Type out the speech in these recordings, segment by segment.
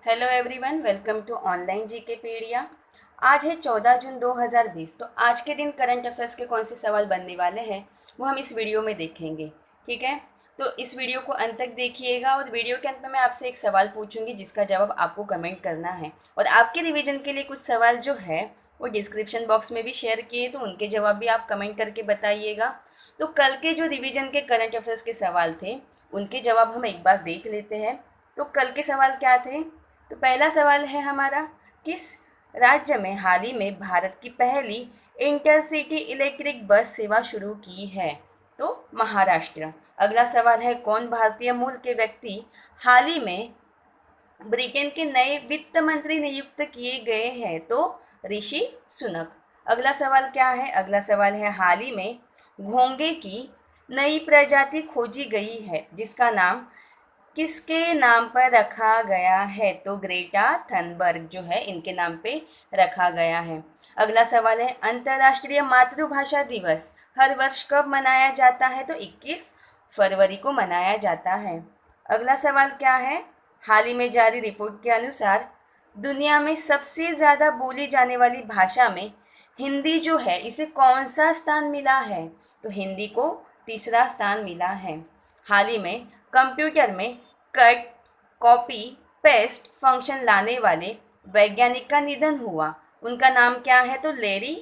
Hello everyone, welcome to online GK pedia. आज है 14 जून 2020। तो आज के दिन करंट अफेयर्स के कौन से सवाल बनने वाले हैं वो हम इस वीडियो में देखेंगे। ठीक है, तो इस वीडियो को अंत तक देखिएगा और वीडियो के अंत में मैं आपसे एक सवाल पूछूंगी जिसका जवाब आपको कमेंट करना है। और आपके रिवीजन के लिए कुछ सवाल जो है वो डिस्क्रिप्शन बॉक्स में भी शेयर किए, तो उनके जवाब भी आप कमेंट करके बताइएगा। तो कल के जो रिवीजन के करंट अफेयर्स के सवाल थे उनके जवाब हम एक बार देख लेते हैं। तो कल के सवाल क्या थे? तो पहला सवाल है हमारा, किस राज्य में हाल ही में भारत की पहली इंटरसिटी इलेक्ट्रिक बस सेवा शुरू की है? तो महाराष्ट्र। अगला सवाल है, कौन भारतीय मूल के व्यक्ति हाल ही में ब्रिटेन के नए वित्त मंत्री नियुक्त किए गए हैं? तो ऋषि सुनक। अगला सवाल क्या है? अगला सवाल है, हाल ही में घोंघे की नई प्रजाति खोजी गई है जिसका नाम किसके नाम पर रखा गया है? तो ग्रेटा थनबर्ग जो है इनके नाम पे रखा गया है। अगला सवाल है, अंतर्राष्ट्रीय मातृभाषा दिवस हर वर्ष कब मनाया जाता है? तो 21 फरवरी को मनाया जाता है। अगला सवाल क्या है? हाल ही में जारी रिपोर्ट के अनुसार दुनिया में सबसे ज़्यादा बोली जाने वाली भाषा में हिंदी जो है इसे कौन सा स्थान मिला है? तो हिंदी को तीसरा स्थान मिला है। हाल ही में कंप्यूटर में कट, कॉपी, पेस्ट फंक्शन लाने वाले वैज्ञानिक का निधन हुआ। उनका नाम क्या है? तो लैरी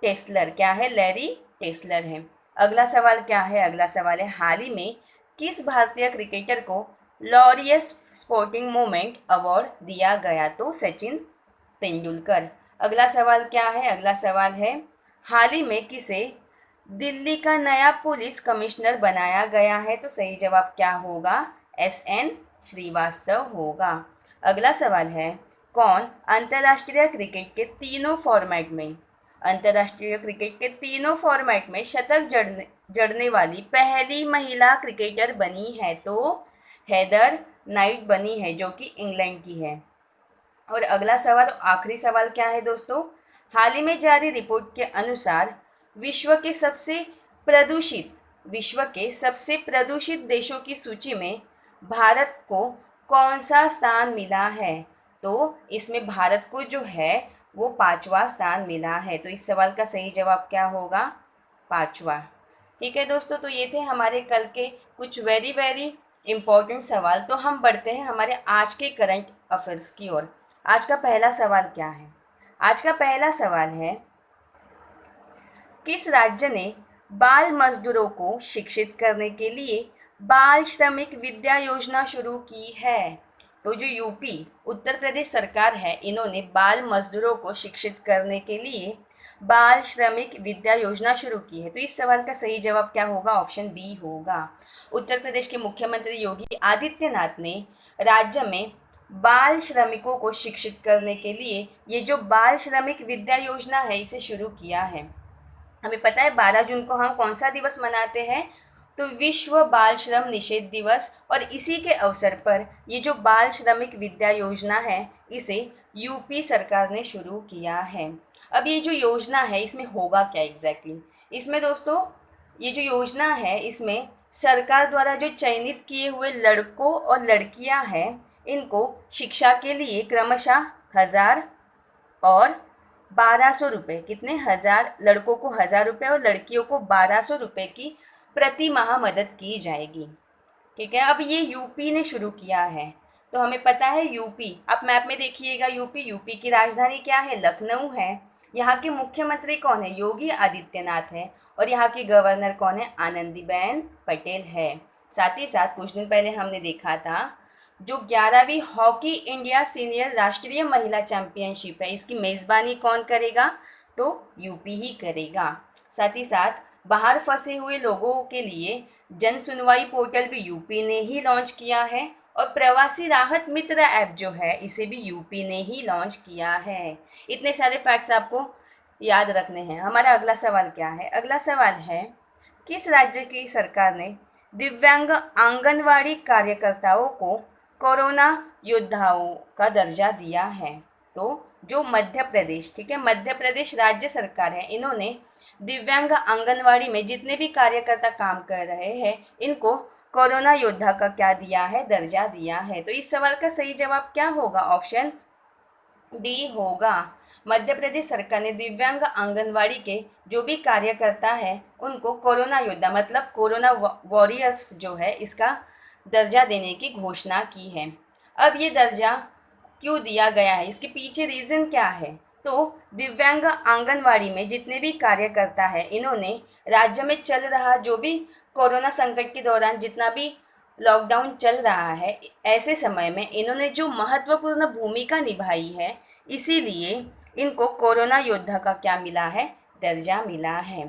टेस्लर। क्या है? लैरी टेस्लर है। अगला सवाल क्या है? अगला सवाल है, हाल ही में किस भारतीय क्रिकेटर को लॉरियस स्पोर्टिंग मोमेंट अवार्ड दिया गया? तो सचिन तेंदुलकर। अगला सवाल क्या है? अगला सवाल है, हाल ही में किसे दिल्ली का नया पुलिस कमिश्नर बनाया गया है? तो सही जवाब क्या होगा? एस.एन. श्रीवास्तव होगा। अगला सवाल है, कौन अंतर्राष्ट्रीय क्रिकेट के तीनों फॉर्मेट में शतक जड़ने वाली पहली महिला क्रिकेटर बनी है? तो हेदर नाइट बनी है जो कि इंग्लैंड की है। और अगला सवाल, आखिरी सवाल क्या है दोस्तों? हाल ही में जारी रिपोर्ट के अनुसार प्रदूषित विश्व के सबसे प्रदूषित देशों की सूची में भारत को कौन सा स्थान मिला है? तो इसमें भारत को जो है वो 5वां स्थान मिला है। तो इस सवाल का सही जवाब क्या होगा? 5वां। ठीक है दोस्तों, तो ये थे हमारे कल के कुछ वेरी वेरी इम्पोर्टेंट सवाल। तो हम बढ़ते हैं हमारे आज के करंट अफेयर्स की ओर। आज का पहला सवाल क्या है? आज का पहला सवाल है, किस राज्य ने बाल मजदूरों को शिक्षित करने के लिए बाल श्रमिक विद्या योजना शुरू की है? तो जो यूपी उत्तर प्रदेश सरकार है, इन्होंने बाल मजदूरों को शिक्षित करने के लिए बाल श्रमिक विद्या योजना शुरू की है। तो इस सवाल का सही जवाब क्या होगा? ऑप्शन बी होगा। उत्तर प्रदेश के मुख्यमंत्री योगी आदित्यनाथ ने राज्य में बाल श्रमिकों को शिक्षित करने के लिए ये जो बाल श्रमिक विद्या योजना है इसे शुरू किया है। हमें पता है 12 जून को हम कौन सा दिवस मनाते हैं? तो विश्व बाल श्रम निषेध दिवस। और इसी के अवसर पर ये जो बाल श्रमिक विद्या योजना है इसे यूपी सरकार ने शुरू किया है। अब ये जो योजना है इसमें होगा क्या एग्जैक्टली? इसमें दोस्तों ये जो योजना है इसमें सरकार द्वारा जो चयनित किए हुए लड़कों और लड़कियां हैं इनको शिक्षा के लिए क्रमशः 1000 और 1200 रुपये, कितने? 1000 लड़कों को 1000 रुपये और लड़कियों को 1200 रुपये की प्रति माह मदद की जाएगी। ठीक है, अब ये यूपी ने शुरू किया है। तो हमें पता है यूपी, आप मैप में देखिएगा, यूपी की राजधानी क्या है? लखनऊ है। यहाँ के मुख्यमंत्री कौन है? योगी आदित्यनाथ है। और यहाँ की गवर्नर कौन है? आनंदीबेन पटेल है। साथ ही साथ कुछ दिन पहले हमने देखा था जो 11वीं हॉकी इंडिया सीनियर राष्ट्रीय महिला चैंपियनशिप है, इसकी मेज़बानी कौन करेगा? तो यूपी ही करेगा। साथ ही साथ बाहर फंसे हुए लोगों के लिए जन सुनवाई पोर्टल भी यूपी ने ही लॉन्च किया है। और प्रवासी राहत मित्र ऐप जो है इसे भी यूपी ने ही लॉन्च किया है। इतने सारे फैक्ट्स आपको याद रखने हैं। हमारा अगला सवाल क्या है? अगला सवाल है, किस राज्य की सरकार ने दिव्यांग आंगनवाड़ी कार्यकर्ताओं को कोरोना योद्धाओं का दर्जा दिया है? तो जो मध्य प्रदेश, ठीक है, मध्य प्रदेश राज्य सरकार है, इन्होंने दिव्यांग आंगनवाड़ी में जितने भी कार्यकर्ता काम कर रहे हैं इनको कोरोना योद्धा का क्या दिया है, दर्जा दिया है। तो इस सवाल का सही जवाब क्या होगा, ऑप्शन डी होगा। मध्य प्रदेश सरकार ने दिव्यांग आंगनवाड़ी के जो भी कार्यकर्ता है उनको कोरोना योद्धा मतलब कोरोना वॉरियर्स जो है इसका दर्जा देने की घोषणा की है। अब ये दर्जा क्यों दिया गया है, इसके पीछे रीज़न क्या है। तो दिव्यांग आंगनवाड़ी में जितने भी कार्यकर्ता है इन्होंने राज्य में चल रहा जो भी कोरोना संकट के दौरान जितना भी लॉकडाउन चल रहा है ऐसे समय में इन्होंने जो महत्वपूर्ण भूमिका निभाई है, इसीलिए इनको कोरोना योद्धा का क्या मिला है, दर्जा मिला है।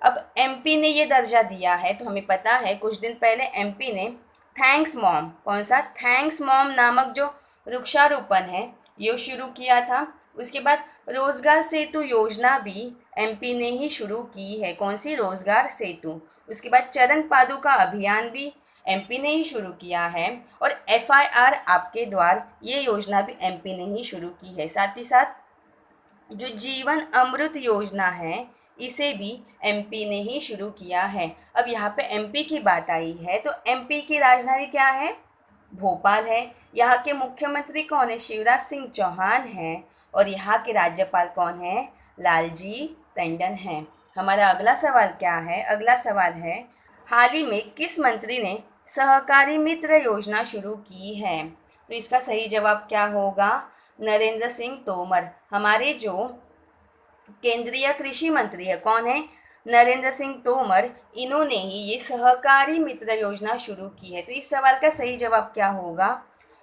अब एमपी ने ये दर्जा दिया है तो हमें पता है कुछ दिन पहले एमपी ने थैंक्स मॉम, कौन सा, थैंक्स मॉम नामक जो वृक्षारोपण है ये शुरू किया था। उसके बाद रोजगार सेतु योजना भी एमपी ने ही शुरू की है, कौन सी, रोजगार सेतु। उसके बाद चरण पादुका अभियान भी एमपी ने ही शुरू किया है और एफआईआर आपके द्वार ये योजना भी एमपी ने ही शुरू की है। साथ ही साथ जो जीवन अमृत योजना है इसे भी एमपी ने ही शुरू किया है। अब यहाँ पे एमपी की बात आई है तो एमपी की राजधानी क्या है, भोपाल है। यहाँ के मुख्यमंत्री कौन है, शिवराज सिंह चौहान हैं और यहाँ के राज्यपाल कौन है, लालजी टंडन हैं। हमारा अगला सवाल क्या है, अगला सवाल है हाल ही में किस मंत्री ने सहकारी मित्र योजना शुरू की है। तो इसका सही जवाब क्या होगा, नरेंद्र सिंह तोमर। हमारे जो केंद्रीय कृषि मंत्री है कौन है, नरेंद्र सिंह तोमर, इन्होंने ही ये सहकारी मित्र योजना शुरू की है। तो इस सवाल का सही जवाब क्या होगा,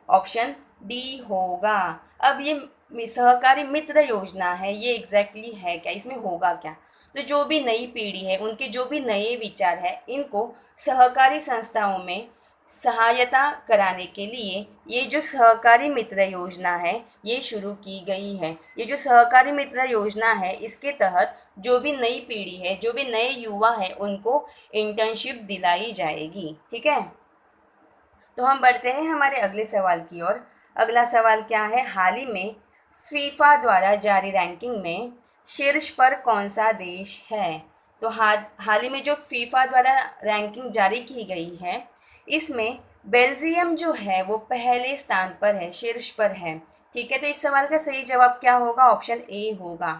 ऑप्शन डी होगा। अब ये सहकारी मित्र योजना है ये एग्जैक्टली है क्या, इसमें होगा क्या। तो जो भी नई पीढ़ी है उनके जो भी नए विचार है इनको सहकारी संस्थाओं में सहायता कराने के लिए ये जो सहकारी मित्र योजना है ये शुरू की गई है। ये जो सहकारी मित्र योजना है इसके तहत जो भी नई पीढ़ी है जो भी नए युवा है उनको इंटर्नशिप दिलाई जाएगी, ठीक है। तो हम बढ़ते हैं हमारे अगले सवाल की ओर। अगला सवाल क्या है, हाल ही में फीफा द्वारा जारी रैंकिंग में शीर्ष पर कौन सा देश है। तो हाल ही में जो फीफा द्वारा रैंकिंग जारी की गई है इसमें बेल्जियम जो है वो पहले स्थान पर है, शीर्ष पर है, ठीक है। तो इस सवाल का सही जवाब क्या होगा, ऑप्शन ए होगा।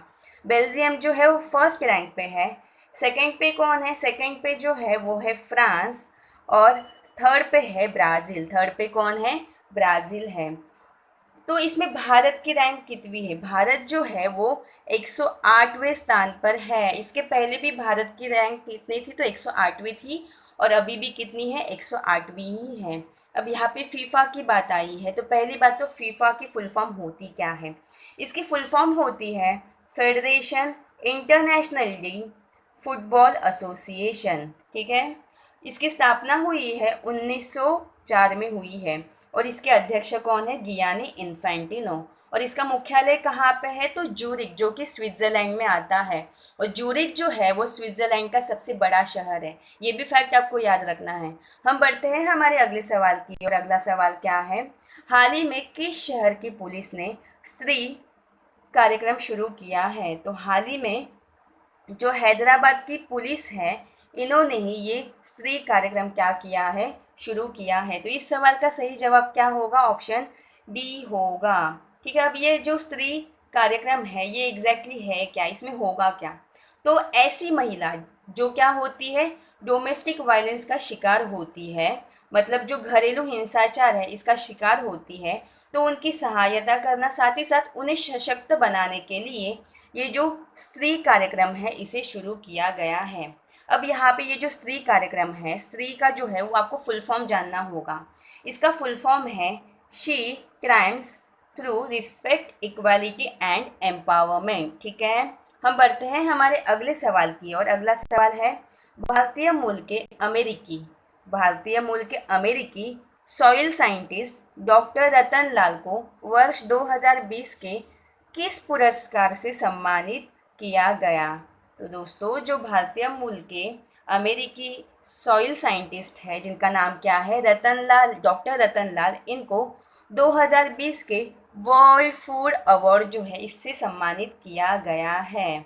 बेल्जियम जो है वो फर्स्ट रैंक पे है। सेकंड पे कौन है, सेकंड पे जो है वो है फ्रांस और थर्ड पे है ब्राज़ील। थर्ड पे कौन है, ब्राज़ील है। तो इसमें भारत की रैंक कितनी है, भारत जो है वो 108वें स्थान पर है। इसके पहले भी भारत की रैंक कितनी थी, तो 108वीं थी और अभी भी कितनी है, 108वीं ही है। अब यहाँ पे फीफा की बात आई है तो पहली बात तो फीफा की फुल फॉर्म होती क्या है, इसकी फुल फॉर्म होती है federation international D football association, ठीक है। इसकी स्थापना हुई है 1904 में हुई है और इसके अध्यक्ष कौन है, गियानी इन्फेंटिनो। और इसका मुख्यालय कहाँ पे है, तो जूरिक जो कि स्विट्जरलैंड में आता है। और जूरिक जो है वो स्विट्जरलैंड का सबसे बड़ा शहर है, ये भी फैक्ट आपको याद रखना है। हम बढ़ते हैं हमारे अगले सवाल की और अगला सवाल क्या है, हाल ही में किस शहर की पुलिस ने स्त्री कार्यक्रम शुरू किया है। तो हाल ही में जो हैदराबाद की पुलिस है इन्होंने ही ये स्त्री कार्यक्रम क्या किया है, शुरू किया है। तो इस सवाल का सही जवाब क्या होगा, ऑप्शन डी होगा, ठीक है। अब ये जो स्त्री कार्यक्रम है ये एग्जैक्टली है क्या, इसमें होगा क्या। तो ऐसी महिला जो क्या होती है, डोमेस्टिक वायलेंस का शिकार होती है, मतलब जो घरेलू हिंसाचार है इसका शिकार होती है, तो उनकी सहायता करना, साथ ही साथ उन्हें सशक्त बनाने के लिए ये जो स्त्री कार्यक्रम है इसे शुरू किया गया है। अब यहाँ पे ये जो स्त्री कार्यक्रम है, स्त्री का जो है वो आपको फुल फॉर्म जानना होगा। इसका फुल फॉर्म है she crimes through respect equality and empowerment, ठीक है। हम बढ़ते हैं हमारे अगले सवाल की और अगला सवाल है भारतीय मूल के अमेरिकी सॉइल साइंटिस्ट डॉक्टर रतन लाल को वर्ष 2020 के किस पुरस्कार से सम्मानित किया गया। तो दोस्तों जो भारतीय मूल के अमेरिकी सॉइल साइंटिस्ट है जिनका नाम क्या है, रतनलाल, डॉक्टर रतनलाल, इनको 2020 के वर्ल्ड फूड अवार्ड जो है इससे सम्मानित किया गया है,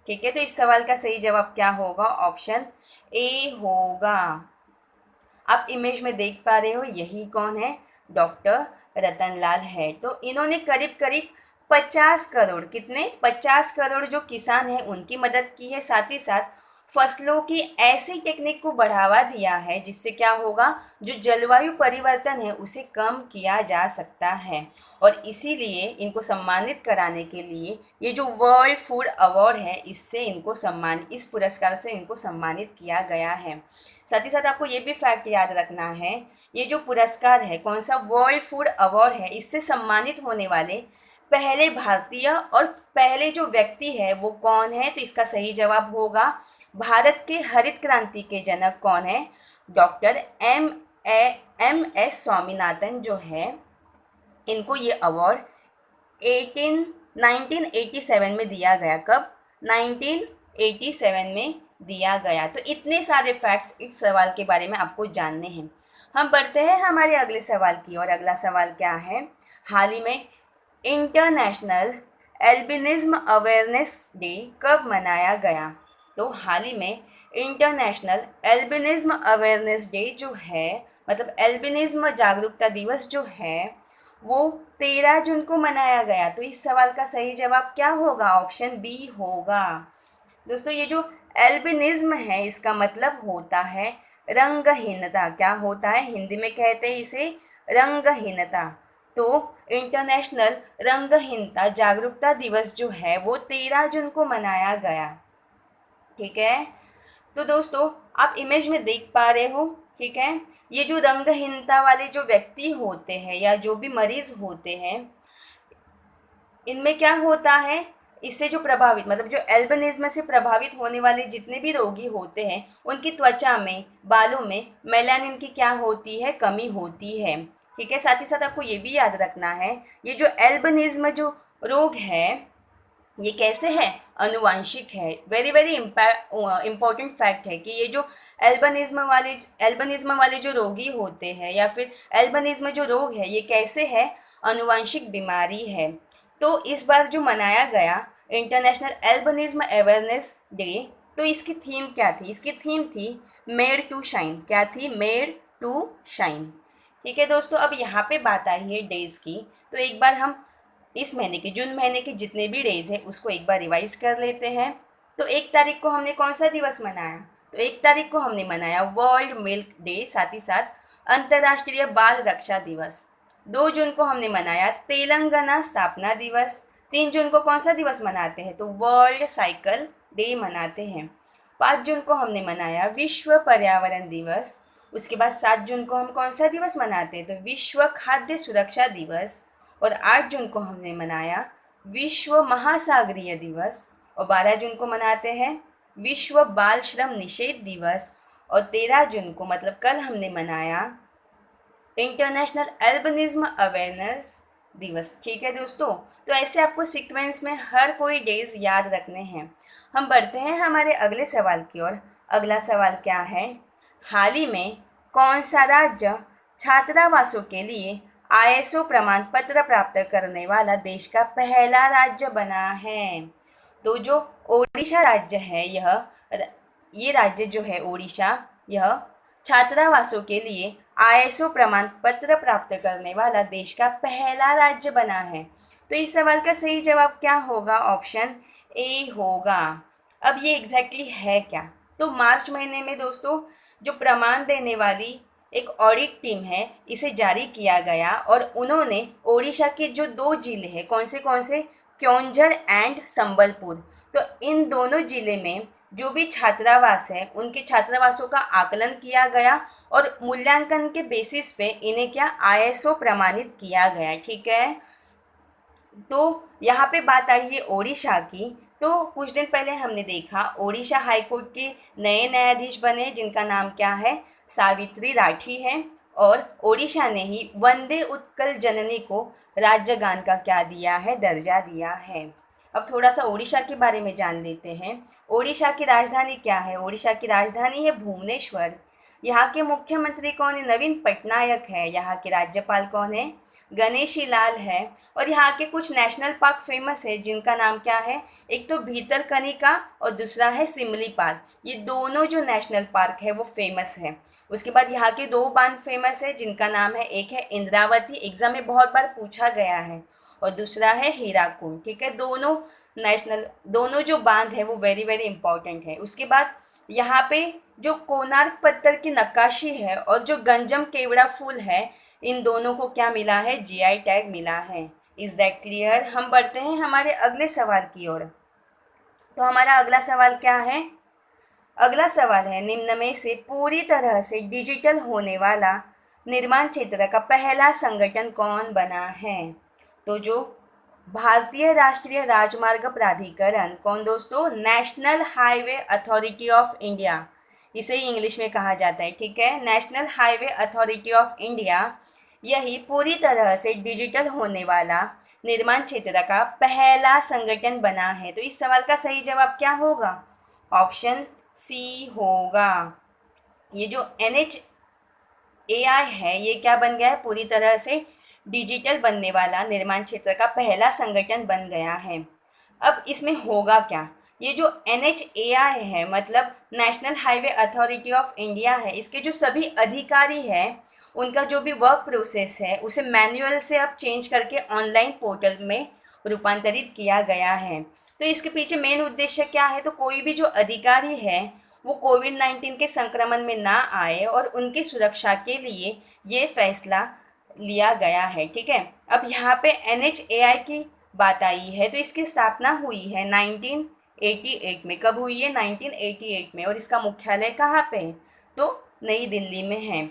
ठीक है। तो इस सवाल का सही जवाब क्या होगा, ऑप्शन ए होगा। आप इमेज में देख पा रहे हो, यही कौन है, डॉक्टर रतनलाल है। तो इन्होंने करीब करीब 50 करोड़, कितने, 50 करोड़ जो किसान हैं उनकी मदद की है, साथ ही साथ फसलों की ऐसी टेक्निक को बढ़ावा दिया है जिससे क्या होगा, जो जलवायु परिवर्तन है उसे कम किया जा सकता है। और इसीलिए इनको सम्मानित कराने के लिए ये जो वर्ल्ड फूड अवार्ड है, इससे इनको सम्मान, इस पुरस्कार से इनको सम्मानित किया गया है। साथ ही साथ आपको ये भी फैक्ट याद रखना है, ये जो पुरस्कार है, कौन सा, वर्ल्ड फूड अवार्ड है, इससे सम्मानित होने वाले पहले भारतीय और पहले जो व्यक्ति है वो कौन है, तो इसका सही जवाब होगा भारत के हरित क्रांति के जनक कौन है, डॉक्टर एम एस स्वामीनाथन जो है, इनको ये अवार्ड 1987 में दिया गया। कब, 1987 में दिया गया। तो इतने सारे फैक्ट्स इस सवाल के बारे में आपको जानने हैं। हम बढ़ते हैं हमारे अगले सवाल की और। अगला सवाल क्या है, हाल ही में इंटरनेशनल एल्बिनिज्म अवेयरनेस डे कब मनाया गया। तो हाल ही में इंटरनेशनल एल्बिनिज्म अवेयरनेस डे जो है, मतलब एल्बिनिज्म जागरूकता दिवस जो है, वो 13 जून को मनाया गया। तो इस सवाल का सही जवाब क्या होगा, ऑप्शन बी होगा। दोस्तों ये जो एल्बिनिज्म है, इसका मतलब होता है रंगहीनता। क्या होता है, हिंदी में कहते हैं इसे रंगहीनता। तो इंटरनेशनल रंगहीनता जागरूकता दिवस जो है वो 13 जून को मनाया गया। ठीक है, तो दोस्तों आप इमेज में देख पा रहे हो, ठीक है, ये जो रंगहीनता वाले जो व्यक्ति होते हैं या जो भी मरीज होते हैं, इनमें क्या होता है, इससे जो प्रभावित, मतलब जो एल्बिनिज्म से प्रभावित होने वाले जितने भी रोगी होते हैं, उनकी त्वचा में, बालों में मेलानिन की क्या होती है, कमी होती है। ठीक है, साथ ही साथ आपको ये भी याद रखना है, ये जो एल्बिनिज्म जो रोग है, ये कैसे है, अनुवांशिक है। वेरी वेरी इम्पॉर्टेंट फैक्ट है कि ये जो एल्बिनिज्म वाले जो रोगी होते हैं या फिर एल्बिनिज्म जो रोग है, ये कैसे है, अनुवांशिक बीमारी है। तो इस बार जो मनाया गया इंटरनेशनल एल्बिनिज्म अवेयरनेस डे, तो इसकी थीम क्या थी, इसकी थीम थी मेड टू शाइन। क्या थी, मेड टू शाइन। ठीक है दोस्तों, अब यहाँ पे बात आई है डेज की, तो एक बार हम इस महीने के, जून महीने के जितने भी डेज हैं उसको एक बार रिवाइज कर लेते हैं। तो 1 तारीख को हमने कौन सा दिवस मनाया, तो 1 तारीख को हमने मनाया वर्ल्ड मिल्क डे, साथ ही साथ अंतर्राष्ट्रीय बाल रक्षा दिवस। 2 जून को हमने मनाया तेलंगाना स्थापना दिवस। 3 जून को कौन सा दिवस मनाते हैं, तो वर्ल्ड साइकिल डे मनाते हैं। 5 जून को हमने मनाया विश्व पर्यावरण दिवस। उसके बाद 7 जून को हम कौन सा दिवस मनाते हैं, तो विश्व खाद्य सुरक्षा दिवस। और 8 जून को हमने मनाया विश्व महासागरीय दिवस। और 12 जून को मनाते हैं विश्व बाल श्रम निषेध दिवस। और 13 जून को, मतलब कल, हमने मनाया इंटरनेशनल एल्बिनिज्म अवेयरनेस दिवस। ठीक है दोस्तों, तो ऐसे आपको सीक्वेंस में हर कोई डेज याद रखने हैं। हम बढ़ते हैं हमारे अगले सवाल की ओर। अगला सवाल क्या है, हाल ही में कौन सा राज्य छात्रावासों के लिए आईएसओ प्रमाण पत्र प्राप्त करने वाला देश का पहला राज्य बना है। तो जो ओडिशा राज्य है, ये राज्य जो है ओडिशा, यह छात्रावासों के लिए आईएसओ प्रमाण पत्र प्राप्त करने वाला देश का पहला राज्य बना है। तो इस सवाल का सही जवाब क्या होगा, ऑप्शन ए होगा। अब ये एग्जैक्टली है क्या, तो मार्च महीने में दोस्तों जो प्रमाण देने वाली एक ऑडिट टीम है, इसे जारी किया गया और उन्होंने ओडिशा के जो 2 जिले हैं, कौन से, क्योंझर एंड संबलपुर, तो इन दोनों जिले में जो भी छात्रावास है, उनके छात्रावासों का आकलन किया गया और मूल्यांकन के बेसिस पे इन्हें क्या, आईएसओ प्रमाणित किया गया। ठीक है, तो यहाँ पे बात आई है ओडिशा की। तो कुछ दिन पहले हमने देखा ओडिशा हाईकोर्ट के नए न्यायाधीश बने, जिनका नाम क्या है, सावित्री राठी है। और ओडिशा ने ही वंदे उत्कल जननी को राज्य गान का क्या दिया है, दर्जा दिया है। अब थोड़ा सा ओडिशा के बारे में जान लेते हैं। ओडिशा की राजधानी क्या है, ओडिशा की राजधानी है भुवनेश्वर। यहाँ के मुख्यमंत्री कौन है? नवीन पटनायक है। यहाँ के राज्यपाल कौन है? गणेशी लाल है। और यहाँ के कुछ नेशनल पार्क फेमस है जिनका नाम क्या है? एक तो भीतरकनिका और दूसरा है सिमली पार्क। ये दोनों जो नेशनल पार्क है वो फेमस है। उसके बाद यहाँ के 2 बांध फेमस है जिनका नाम है, एक है इंद्रावती, एग्जाम में बहुत बार पूछा गया है, और दूसरा है हीराकुंड। ठीक है, दोनों जो बांध है वो वेरी वेरी इंपॉर्टेंट है। उसके बाद यहाँ पे जो कोणार्क पत्थर की नक्काशी है और जो गंजम केवड़ा फूल है, इन दोनों को क्या मिला है? जीआई टैग मिला है। Is that clear? हम बढ़ते हैं हमारे अगले सवाल की ओर। तो हमारा अगला सवाल क्या है? अगला सवाल है, निम्न में से पूरी तरह से डिजिटल होने वाला निर्माण क्षेत्र का पहला संगठन कौन बना है? तो जो भारतीय राष्ट्रीय राजमार्ग प्राधिकरण, कौन दोस्तों? National highway authority of India, इसे इंग्लिश में कहा जाता है। ठीक है, national highway authority of India, यही पूरी तरह से डिजिटल होने वाला निर्माण क्षेत्र का पहला संगठन बना है। तो इस सवाल का सही जवाब क्या होगा? ऑप्शन सी होगा। ये जो NHAI है ये क्या बन गया है? पूरी तरह से डिजिटल बनने वाला निर्माण क्षेत्र का पहला संगठन बन गया है। अब इसमें होगा क्या? ये जो NHAI है मतलब national highway authority of India है, इसके जो सभी अधिकारी हैं उनका जो भी वर्क प्रोसेस है उसे मैनुअल से अब चेंज करके ऑनलाइन पोर्टल में रूपांतरित किया गया है। तो इसके पीछे मेन उद्देश्य क्या है? तो कोई भी जो अधिकारी है वो कोविड-19 के संक्रमण में ना आए और उनकी सुरक्षा के लिए ये फैसला लिया गया है। ठीक है, अब यहाँ पे NHAI की बात आई है तो इसकी स्थापना हुई है 1988 में। कब हुई है? 1988 में। और इसका मुख्यालय कहाँ पे है? तो नई दिल्ली में है।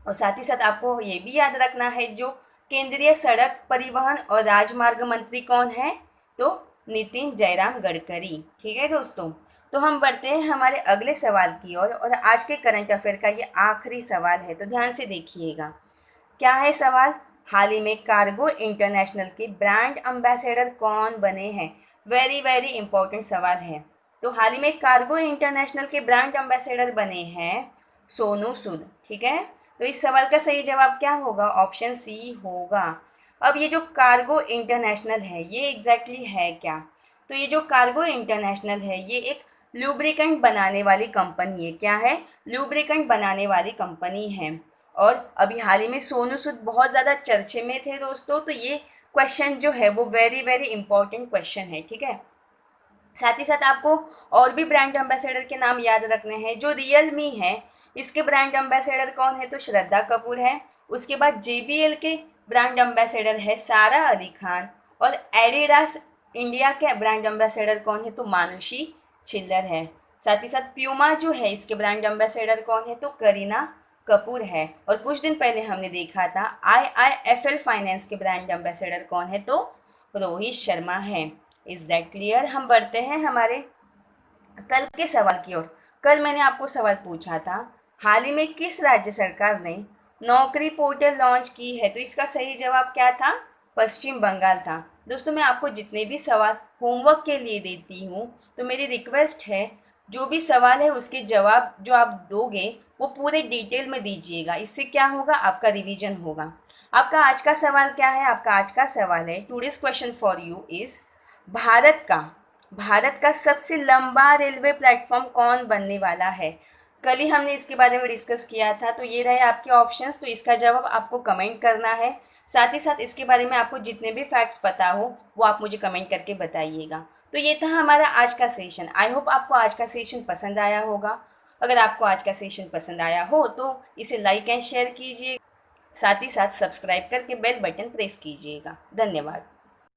और साथ ही साथ आपको ये भी याद रखना है, जो केंद्रीय सड़क परिवहन और राजमार्ग मंत्री कौन है? तो नितिन जयराम गडकरी। ठीक है दोस्तों, तो हम बढ़ते हैं हमारे अगले सवाल की ओर, और आज के करंट अफेयर का ये आखिरी सवाल है, तो ध्यान से देखिएगा। क्या है सवाल? हाल ही में कार्गो इंटरनेशनल के ब्रांड एम्बेसडर कौन बने हैं? वेरी वेरी इंपॉर्टेंट सवाल है। तो हाल ही में कार्गो इंटरनेशनल के ब्रांड एम्बेसडर बने हैं सोनू सूद। ठीक है, तो इस सवाल का सही जवाब क्या होगा? ऑप्शन सी होगा। अब ये जो कार्गो इंटरनेशनल है ये एग्जैक्टली है क्या? तो ये जो कार्गो इंटरनेशनल है ये एक लुब्रिकेंट बनाने वाली कंपनी है। क्या है? लुब्रिकेंट बनाने वाली कंपनी है। और अभी हाल ही में सोनू सूद बहुत ज़्यादा चर्चे में थे दोस्तों, तो ये क्वेश्चन जो है वो वेरी वेरी इंपॉर्टेंट क्वेश्चन है। ठीक है, साथ ही साथ आपको और भी ब्रांड एम्बेसडर के नाम याद रखने हैं। जो रियलमी है इसके ब्रांड एम्बेसडर कौन है? तो श्रद्धा कपूर है। उसके बाद JBL के ब्रांड एम्बेसडर है सारा अली खान। और एडिडास इंडिया के ब्रांड एम्बेसडर कौन है? तो मानुषी छिल्लर है। साथ ही साथ प्यूमा जो है इसके ब्रांड एम्बेसडर कौन है? तो करीना कपूर है। और कुछ दिन पहले हमने देखा था IIFL फाइनेंस के ब्रांड एम्बेसडर कौन है? तो रोहित शर्मा है। Is that clear? हम बढ़ते हैं हमारे कल के सवाल की ओर। कल मैंने आपको सवाल पूछा था, हाल ही में किस राज्य सरकार ने नौकरी पोर्टल लॉन्च की है? तो इसका सही जवाब क्या था? पश्चिम बंगाल था। दोस्तों, मैं आपको जितने भी सवाल होमवर्क के लिए देती हूँ तो मेरी रिक्वेस्ट है, जो भी सवाल है उसके जवाब जो आप दोगे वो पूरे डिटेल में दीजिएगा। इससे क्या होगा? आपका रिवीजन होगा। आपका आज का सवाल क्या है? आपका आज का सवाल है, today's question for you is, Bharat का सबसे लंबा रेलवे प्लेटफॉर्म कौन बनने वाला है? कल ही हमने इसके बारे में डिस्कस किया था। तो ये रहे आपके ऑप्शंस, तो इसका जवाब आपको कमेंट करना है। साथ ही साथ इसके बारे में आपको जितने भी फैक्ट्स पता हो वो आप मुझे कमेंट करके बताइएगा। तो ये था हमारा आज का सेशन। आई होप आपको आज का सेशन पसंद आया होगा। अगर आपको आज का सेशन पसंद आया हो तो इसे लाइक एंड शेयर कीजिए। साथ ही साथ सब्सक्राइब करके बेल बटन प्रेस कीजिएगा। धन्यवाद।